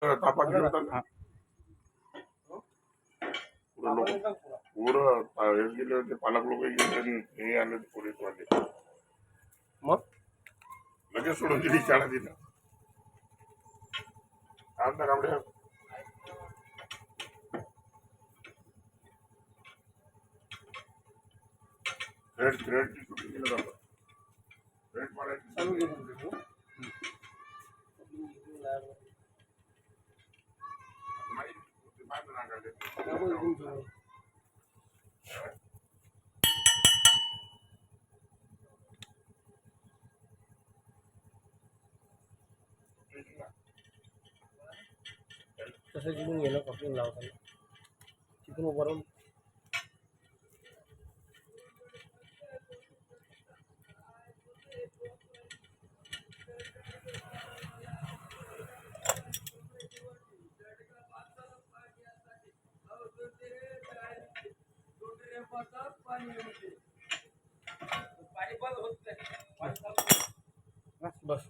तापात घेऊन हा. पुरं हे गेले होते, पालक लोक गेले, हे आले पोलीसवाले, मग लगेच सोडून दिली शाळा तिथं. आमदार आपल्या ग्रेडची सुट्टी केलं जातं. ग्रेड मारायची तसं जिंकून गेलं कपलिंग लावताना तिथून उभारून बस